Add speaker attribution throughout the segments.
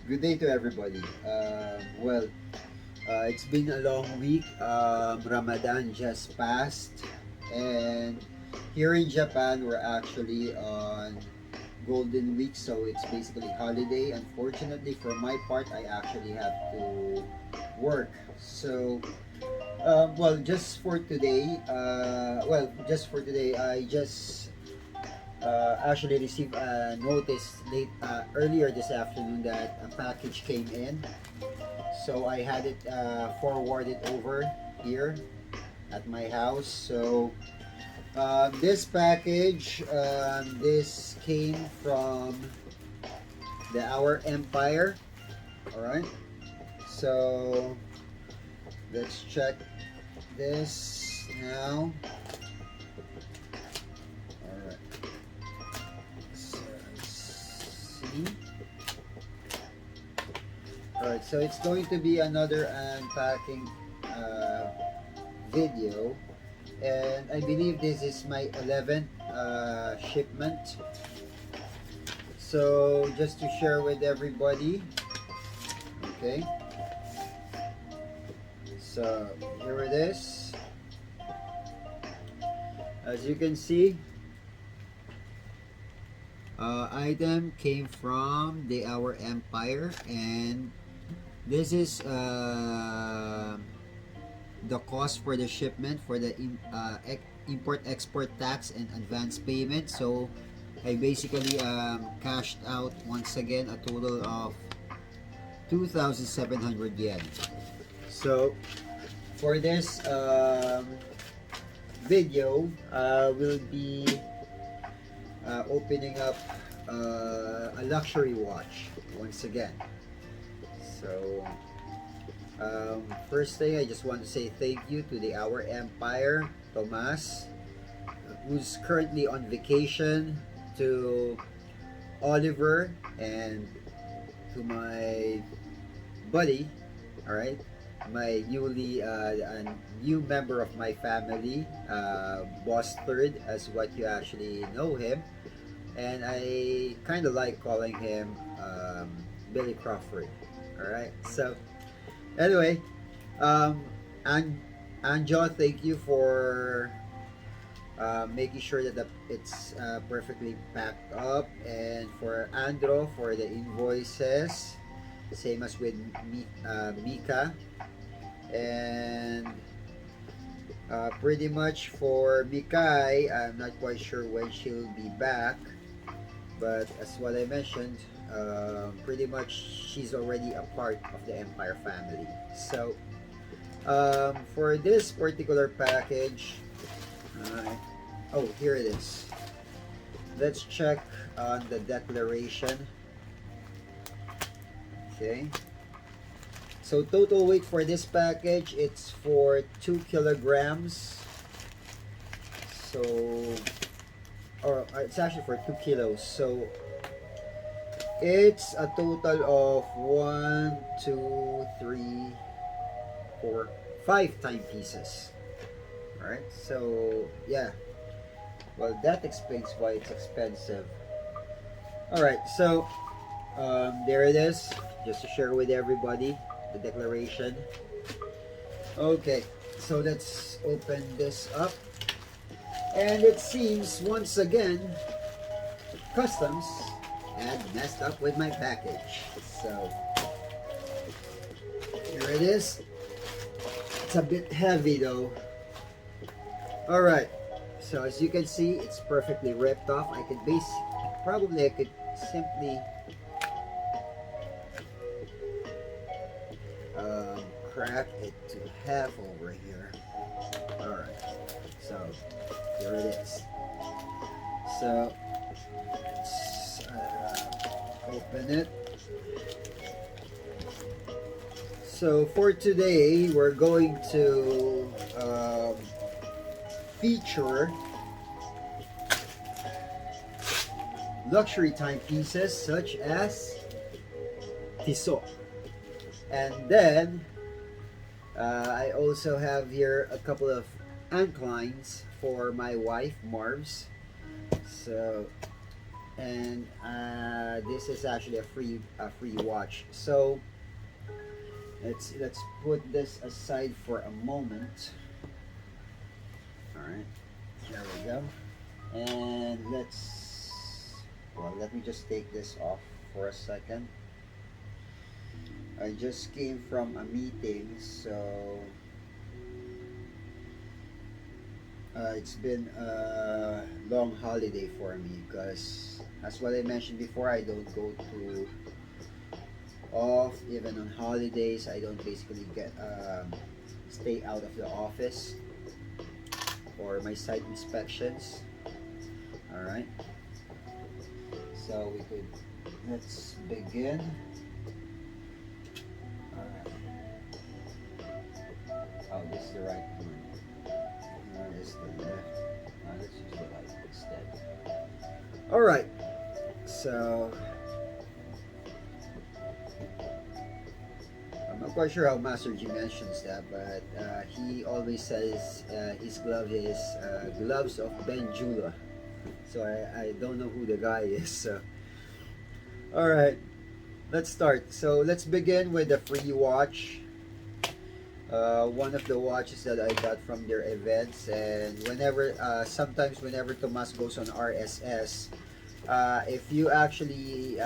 Speaker 1: Good day to everybody. It's been a long week. Ramadan just passed, and here in Japan, we're actually on Golden Week, so it's basically holiday. Unfortunately, for my part, I actually have to work. Just for today, I just actually received a notice earlier this afternoon that a package came in. So I had it forwarded over here at my house. So this package, this came from the Our Empire. All right. So let's check this now. All right. So, see. Alright, so it's going to be another unpacking video, and I believe this is my 11th shipment. So just to share with everybody, okay, so here it is. As you can see, item came from the Our Empire, and this is the cost for the shipment for the import-export tax and advance payment. So I basically cashed out once again a total of 2,700 yen. So for this video, we'll be opening up a luxury watch once again. So first thing, I just want to say thank you to the Our Empire, Tomas, who's currently on vacation, to Oliver, and to my buddy, all right, my new member of my family, Boss Third, as what you actually know him, and I kind of like calling him Billy Crawford. All right, so anyway, and Anjo, thank you for making sure that it's perfectly packed up, and for Andro for the invoices, same as with Mika, and pretty much for Mikai, I'm not quite sure when she'll be back, but as what I mentioned, pretty much she's already a part of the Empire family. So for this particular package, oh, here it is. Let's check on the declaration. Okay, so total weight for this package, it's for 2 kilograms. So, or it's actually for 2 kilos. So it's a total of 1, 2, 3, 4, 5 timepieces. Alright, so yeah, well, that explains why it's expensive. Alright, so there it is, just to share with everybody the declaration. Okay, so let's open this up, and it seems once again customs had messed up with my package. So here it is. It's a bit heavy though. Alright, so as you can see, it's perfectly ripped off. I could simply crack it to half over here. Alright, so here it is. So let's open it. So for today, we're going to feature luxury timepieces such as TISSOT. And then I also have here a couple of anklines for my wife, Marv's. So and this is actually a free watch. So let's put this aside for a moment. All right, there we go. And let me just take this off for a second. I just came from a meeting, so it's been a long holiday for me because, as what I mentioned before, I don't go to off even on holidays. I don't basically get stay out of the office for my site inspections. All right, so let's begin. All right. Oh, this is the right one. That is the left. Let's use the right instead. All right, so I'm not quite sure how Master G mentions that, but he always says his glove is gloves of Benjula. So I don't know who the guy is. So, all right, let's start. So let's begin with the free watch. One of the watches that I got from their events, and sometimes whenever Tomas goes on RSS, if you actually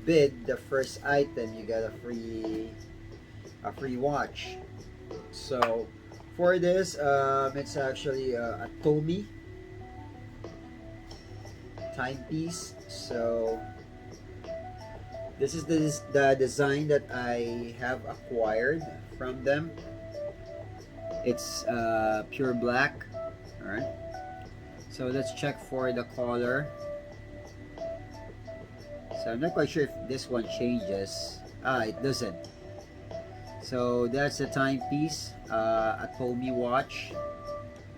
Speaker 1: bid the first item, you get a free watch. So for this, it's actually a Tomy timepiece. So this is the design that I have acquired from them. It's pure black. All right. So let's check for the color. So I'm not quite sure if this one changes. It doesn't. So that's the timepiece, a Tomy watch.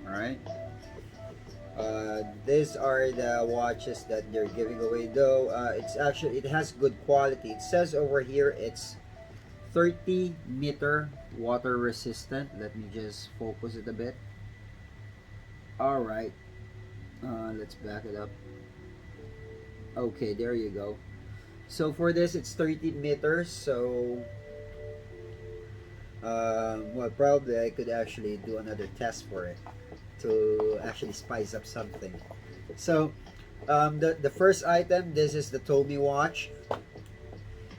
Speaker 1: All right. These are the watches that they're giving away, though it has good quality. It says over here it's 30-meter water resistant. Let me just focus it a bit. All right, let's back it up. Okay, there you go. So for this, it's 30 meters. So well, probably I could actually do another test for it to actually spice up something. So the first item, this is the Tomy watch.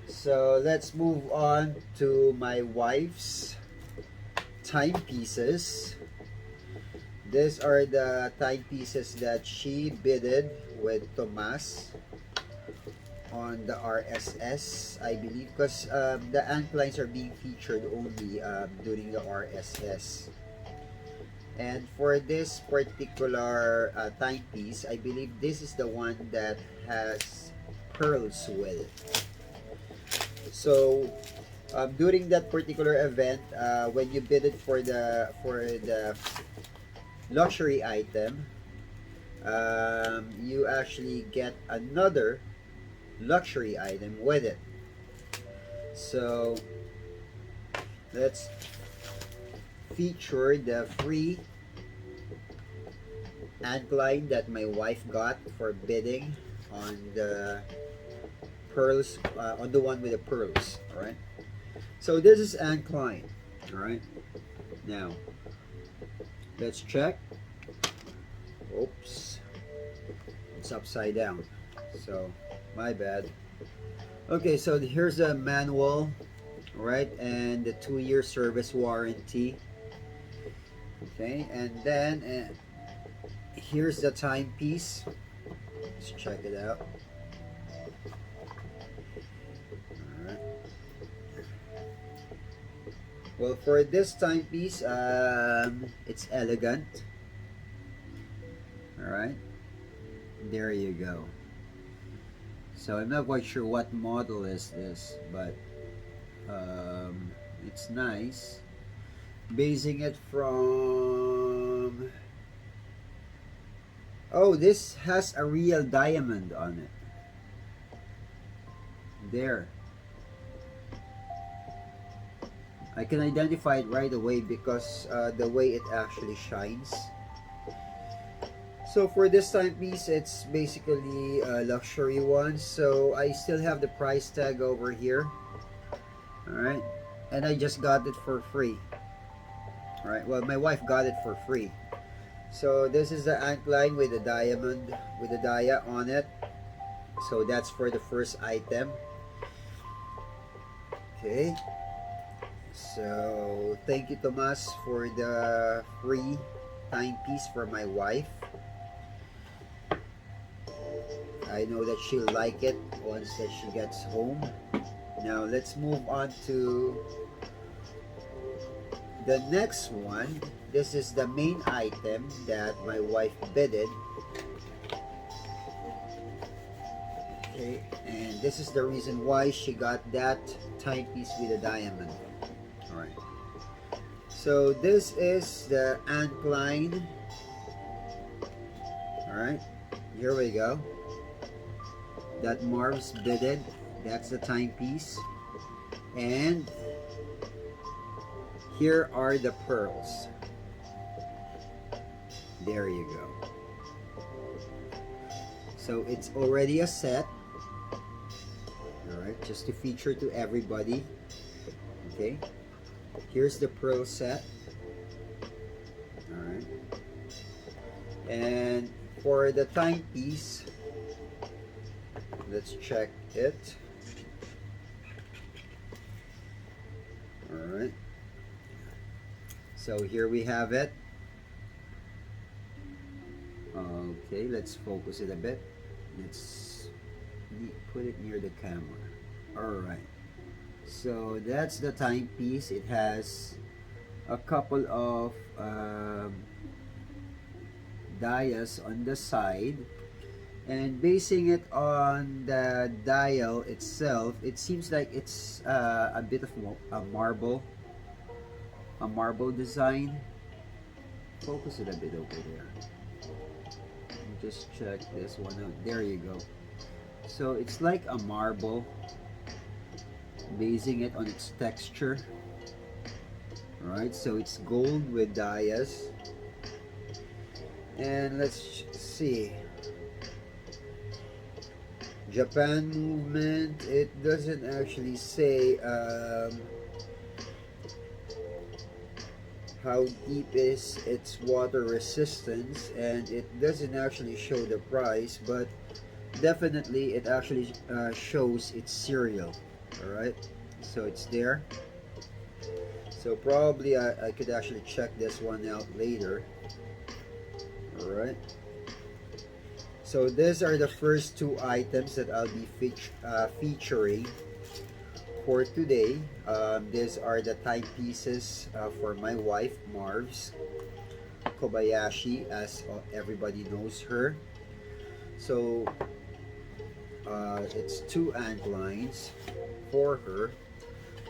Speaker 1: So let's move on to my wife's timepieces. These are the timepieces that she bidded with Tomas on the RSS, I believe, because the anklines are being featured only during the RSS. And for this particular timepiece, I believe this is the one that has pearls with it. So during that particular event, when you bid it for the luxury item, you actually get another luxury item with it. So let's feature the free ankline that my wife got for bidding on the pearls, on the one with the pearls. All right, so this is ankline. All right, now let's check. Oops, it's upside down, so my bad. Okay, so here's the manual, right, and the 2-year service warranty. Okay, and then here's the timepiece. Let's check it out. Alright. Well, for this timepiece, it's elegant. Alright, there you go. So I'm not quite sure what model is this, but it's nice. Basing it from, oh, this has a real diamond on it. There, I can identify it right away because the way it actually shines. So for this timepiece, it's basically a luxury one. So I still have the price tag over here. Alright. And I just got it for free. Alright, well, my wife got it for free. So this is the ankline with the diamond, with the dia on it. So that's for the first item. Okay. So thank you, Tomas, for the free timepiece for my wife. I know that she'll like it once that she gets home. Now let's move on to the next one. This is the main item that my wife bidded. Okay, and this is the reason why she got that timepiece with a diamond. Alright. So this is the ankline. Alright, here we go. That Marv's bidded. That's the timepiece. And here are the pearls. There you go. So it's already a set. Alright, just to feature to everybody. Okay. Here's the pearl set. Alright. And for the timepiece, let's check it. Alright. So here we have it. Okay, let's focus it a bit. Let's put it near the camera. Alright. So that's the timepiece. It has a couple of dials on the side. And basing it on the dial itself, it seems like it's a bit of a marble design. Focus it a bit over there. Just check this one out. There you go. So it's like a marble, basing it on its texture. Alright, so it's gold with dias. And let's see. Japan movement, it doesn't actually say how deep is its water resistance, and it doesn't actually show the price, but definitely it actually shows its serial. Alright, so it's there. So probably I could actually check this one out later. Alright. So these are the first two items that I'll be featuring for today. These are the timepieces for my wife, Marv's Kobayashi, as everybody knows her. So it's two anklines for her,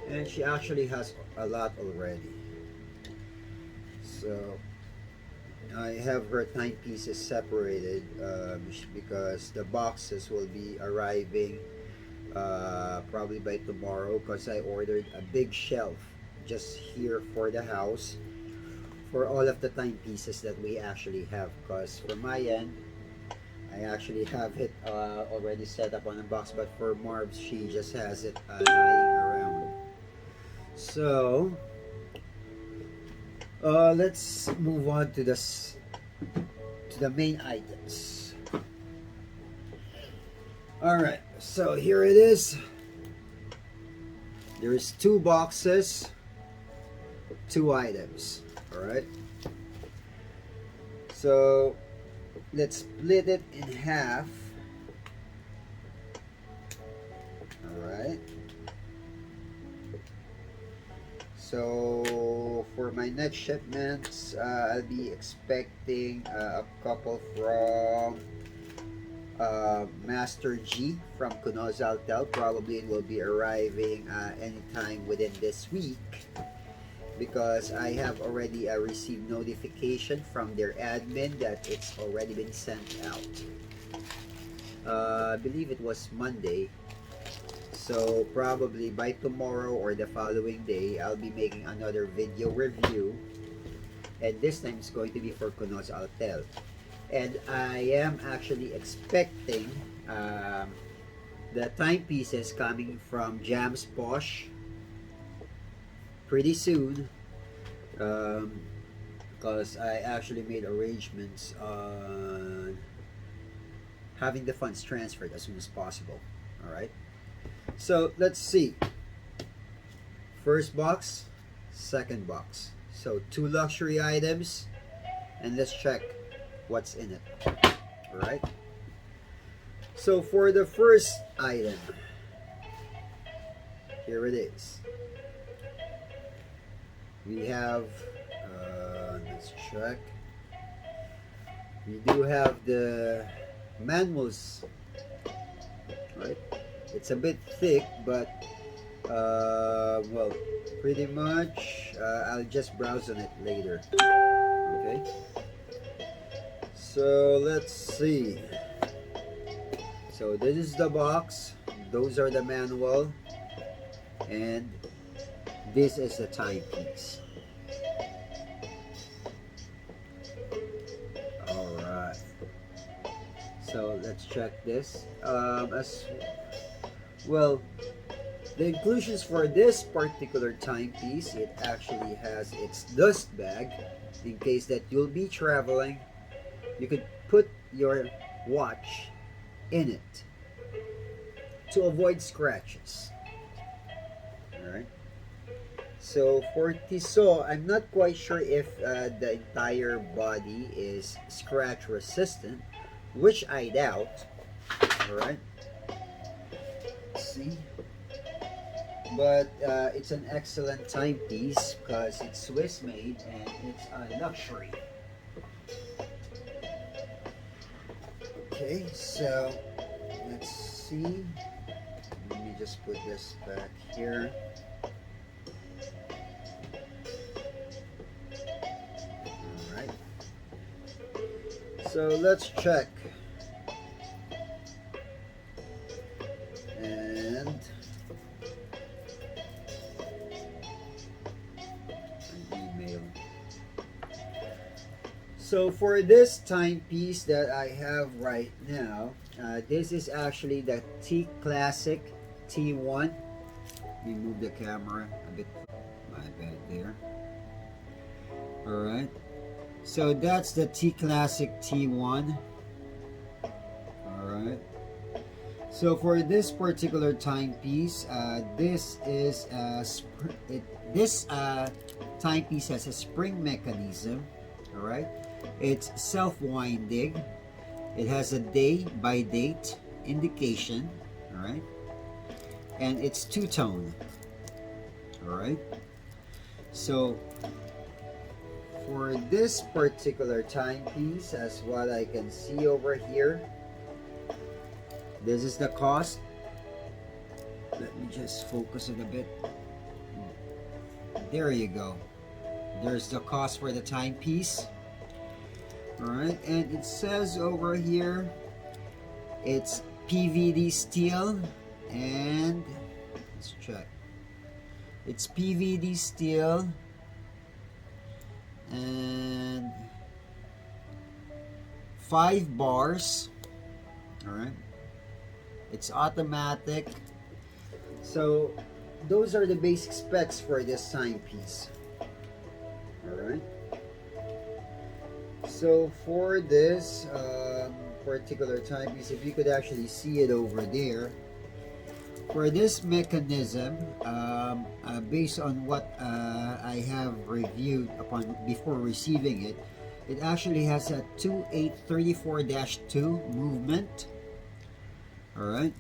Speaker 1: and she actually has a lot already. So I have her timepieces separated because the boxes will be arriving probably by tomorrow, because I ordered a big shelf just here for the house for all of the timepieces that we actually have, because for my end I actually have it already set up on a box, but for Marv's, she just has it lying around. So let's move on to the main items. Alright, so here it is. There's two boxes, two items. Alright, so let's split it in half. Alright, so for my next shipments, I'll be expecting a couple from Master G from Kunoz Altel. Probably it will be arriving anytime within this week, because I have already received notification from their admin that it's already been sent out. I believe it was Monday. So probably by tomorrow or the following day, I'll be making another video review, and this time it's going to be for Kunoz Altel. and I am actually expecting the timepieces coming from Jams Posh pretty soon, because I actually made arrangements on having the funds transferred as soon as possible. Alright, so let's see. First box, second box. So 2 luxury items, and let's check what's in it. Alright, so for the first item, here it is. We have, let's check. We do have the manuals, right? It's a bit thick, but well, pretty much I'll just browse on it later. Okay, so let's see. So this is the box, those are the manual, and this is the timepiece. Alright, so let's check this. As well, the inclusions for this particular timepiece, it actually has its dust bag in case that you'll be traveling. You could put your watch in it to avoid scratches. Alright, so for TISSOT, I'm not quite sure if the entire body is scratch resistant, which I doubt. Alright, see, but it's an excellent timepiece because it's Swiss made and it's a luxury. Okay, so let's see. Let me just put this back here. Alright, so let's check. And an email. So for this timepiece that I have right now, this is actually the T Classic T1. Let me move the camera a bit. My bad there. Alright, so that's the T Classic T1. Alright, so for this particular timepiece, this is this timepiece has a spring mechanism. Alright, it's self-winding. It has a day by date indication. Alright, and it's two-tone. Alright, so for this particular timepiece, as what I can see over here, this is the cost. Let me just focus it a bit. There you go. There's the cost for the timepiece. Alright, and it says over here it's PVD steel, and let's check. It's PVD steel and 5 bars. Alright, it's automatic. So those are the basic specs for this timepiece. Alright, so for this particular timepiece, if you could actually see it over there, for this mechanism, based on what I have reviewed upon before receiving it, it actually has a 2834-2 movement. Alright,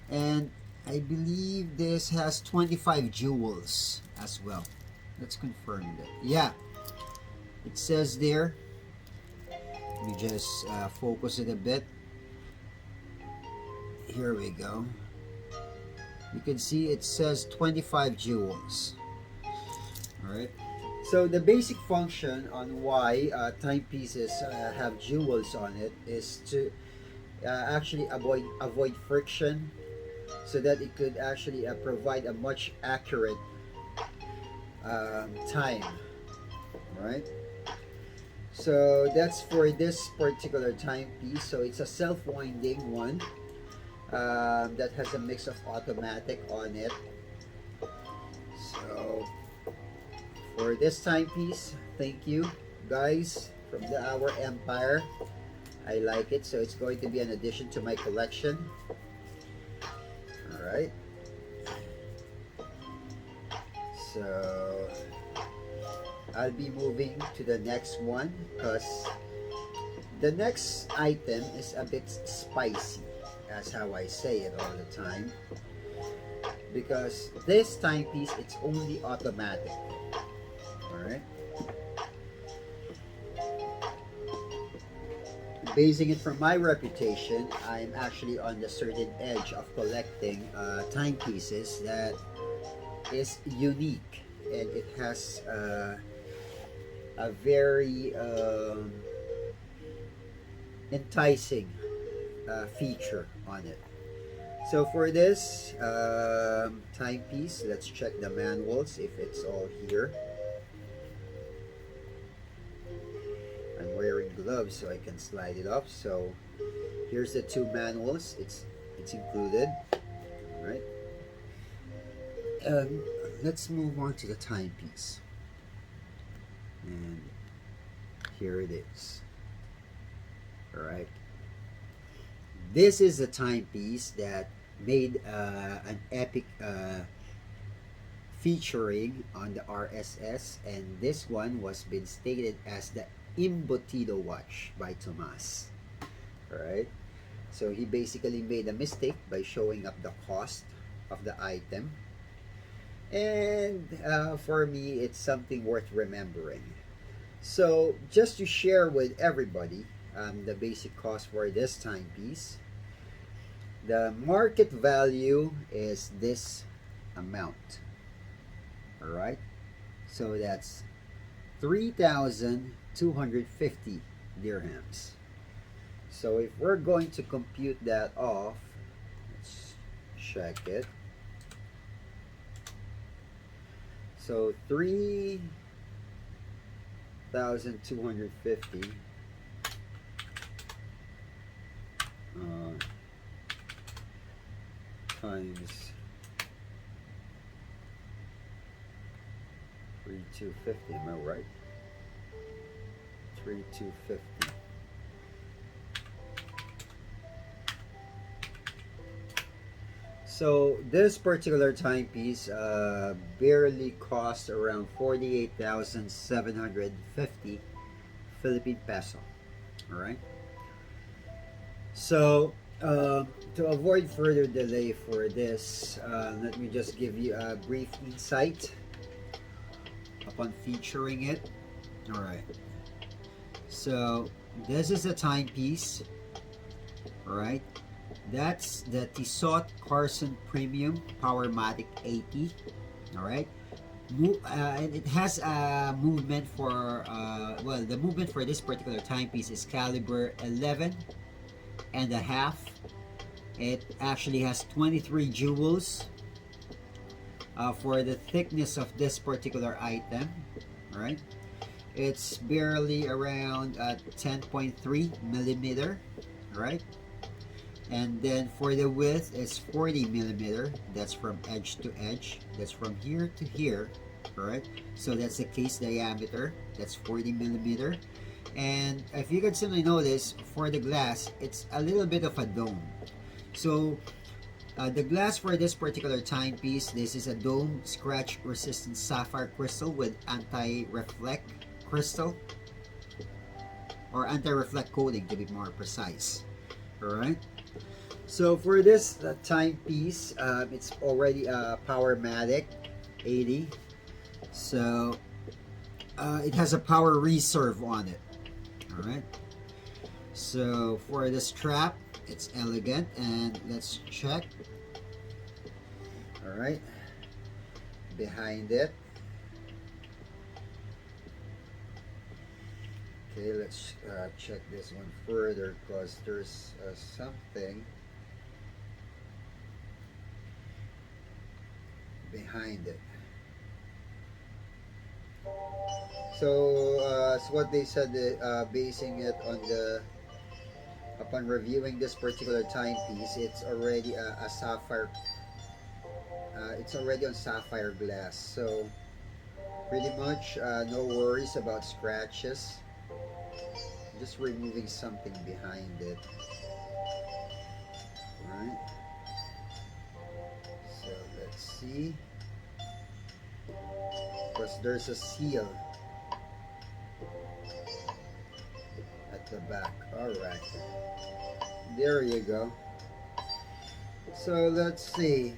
Speaker 1: and I believe this has 25 jewels as well. Let's confirm that. Yeah, it says there. Let me just focus it a bit. Here we go. You can see it says 25 jewels. Alright, so the basic function on why timepieces have jewels on it is to actually avoid friction, so that it could actually provide a much accurate time. Right, So that's for this particular timepiece. So it's a self-winding one that has a mix of automatic on it. So for this timepiece, thank you guys from the Hour Empire. I like it, so it's going to be an addition to my collection. All right. So I'll be moving to the next one because the next item is a bit spicy. That's how I say it all the time. Because this timepiece, it's only automatic. Alright. Basing it from my reputation, I'm actually on the certain edge of collecting timepieces that is unique, and it has a very enticing feature on it. So for this timepiece, let's check the manuals if it's all here. I'm wearing gloves so I can slide it off. So here's the two manuals. It's included. All right. Let's move on to the timepiece. And here it is. All right. This is a timepiece that made an epic featuring on the RSS, and this one was been stated as the Embutido watch by Tomas. Alright, so he basically made a mistake by showing up the cost of the item, and for me it's something worth remembering. So just to share with everybody the basic cost for this timepiece, the market value is this amount. Alright, so that's 3,250 dirhams. So if we're going to compute that off, let's check it. So 3,250 times 3,250, am I right? 3,250. So this particular timepiece barely cost around 48,750 Philippine peso. All right. So to avoid further delay for this, let me just give you a brief insight upon featuring it. All right. So this is a timepiece. All right. That's the TISSOT CARSON Premium Powermatic 80. All right. And it has a movement for well, the movement for this particular timepiece is caliber 11 and a half. It actually has 23 jewels for the thickness of this particular item. All right. It's barely around 10.3 millimeter. All right. And then for the width, it's 40 millimeter. That's from edge to edge. That's from here to here. All right. So that's the case diameter. That's 40 millimeter. And if you can simply notice, for the glass, it's a little bit of a dome. So the glass for this particular timepiece, this is a dome scratch resistant sapphire crystal with anti-reflect crystal, or anti-reflect coating to be more precise. All right. So for this timepiece, it's already a Powermatic 80. So it has a power reserve on it. All right. So for the strap, it's elegant, and let's check. All right. Behind it. Okay, let's check this one further because there's something behind it. So what they said, basing it on the upon reviewing this particular timepiece, it's already a sapphire. It's already on sapphire glass, so pretty much no worries about scratches. Just removing something behind it. Alright. So let's see. Because there's a seal at the back. Alright. There you go. So let's see.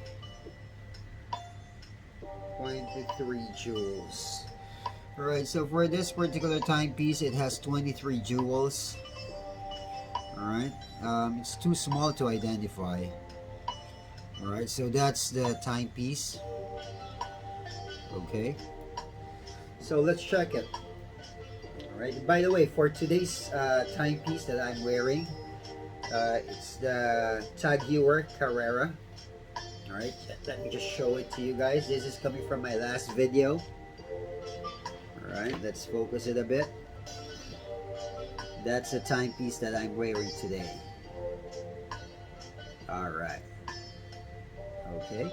Speaker 1: 23 joules. Alright, so for this particular timepiece, it has 23 joules. Alright, it's too small to identify. Alright, so that's the timepiece. Okay, so let's check it. Alright, by the way, for today's timepiece that I'm wearing, it's the Taguer Carrera. Alright, let me just show it to you guys. This is coming from my last video. Alright, let's focus it a bit. That's the timepiece that I'm wearing today. Alright. Okay.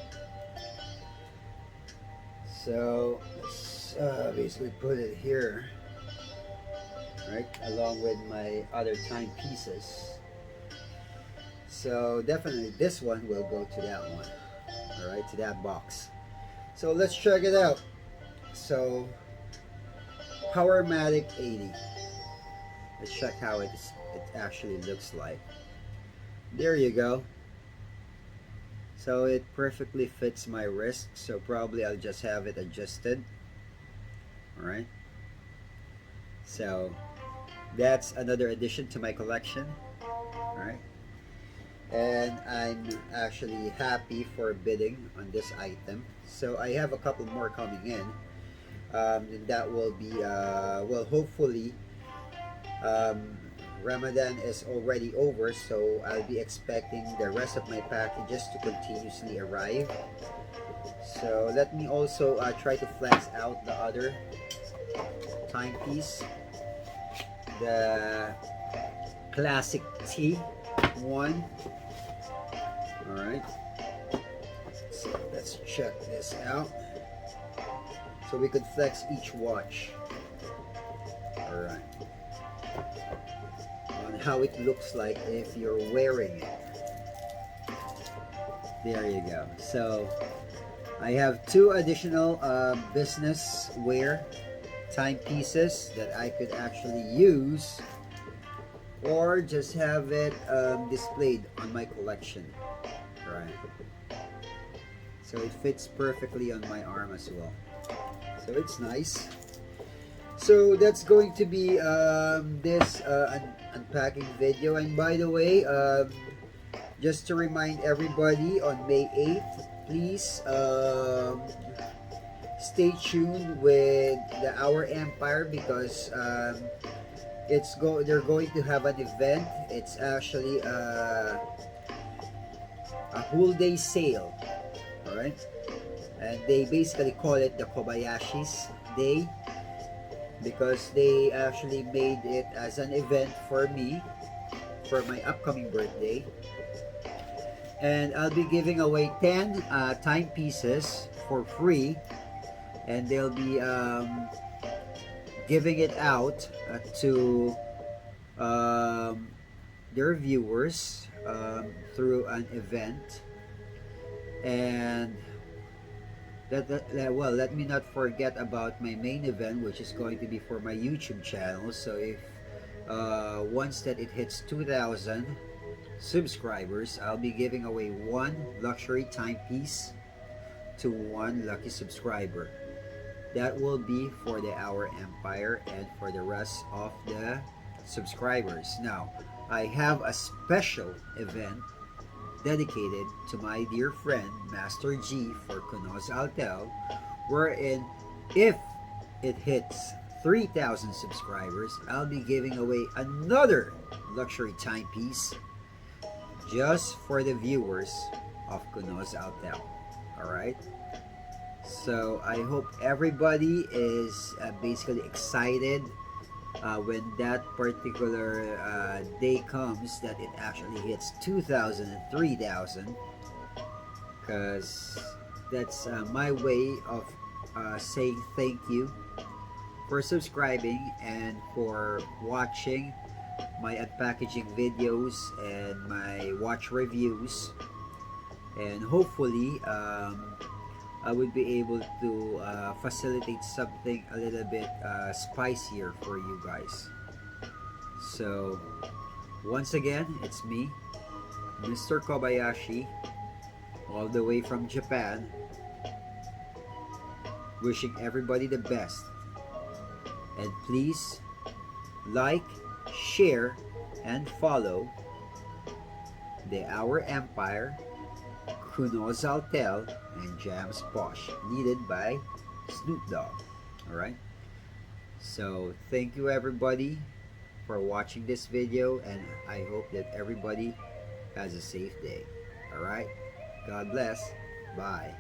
Speaker 1: So, let's basically put it here. Right, along with my other timepieces. So, definitely this one will go to that one. Alright, to that box. So, let's check it out. So, Powermatic 80. Let's check how it actually looks like. There you go. So it perfectly fits my wrist, so probably I'll just have it adjusted. Alright. So that's another addition to my collection. Alright. And I'm actually happy for bidding on this item. So I have a couple more coming in. And that will be, well, hopefully, Ramadan is already over, so I'll be expecting the rest of my packages to continuously arrive. So let me also try to flex out the other timepiece, the classic T one. Alright, so let's check this out. So we could flex each watch. Alright. On how it looks like if you're wearing it. There you go. So I have two additional business wear timepieces that I could actually use, or just have it displayed on my collection. Right. So it fits perfectly on my arm as well. So it's nice. So that's going to be this unpacking video. And by the way, just to remind everybody, on May 8th, please stay tuned with the Our Empire, because they're going to have an event. It's actually a whole day sale. All right. And they basically call it the Kobayashi's Day, because they actually made it as an event for me for my upcoming birthday. And I'll be giving away 10 timepieces for free, and they'll be giving it out to their viewers through an event. And well, let me not forget about my main event, which is going to be for my YouTube channel. So if once that it hits 2,000 subscribers, I'll be giving away one luxury timepiece to one lucky subscriber. That will be for the Our Empire and for the rest of the subscribers. Now, I have a special event dedicated to my dear friend Master G for Kunos Altel, wherein if it hits 3,000 subscribers, I'll be giving away another luxury timepiece just for the viewers of Kunos Altel. Alright? So I hope everybody is basically excited when that particular day comes that it actually hits 2,000 and 3,000, because that's my way of saying thank you for subscribing and for watching my unpackaging videos and my watch reviews, and hopefully I would be able to facilitate something a little bit spicier for you guys. So once again, it's me, Mr. Kobayashi, all the way from Japan, wishing everybody the best. And please like, share, and follow the Our Empire, Kuno Zaltel, and Jams Posh, needed by Snoop Dogg. Alright? So thank you everybody for watching this video, and I hope that everybody has a safe day. Alright? God bless. Bye.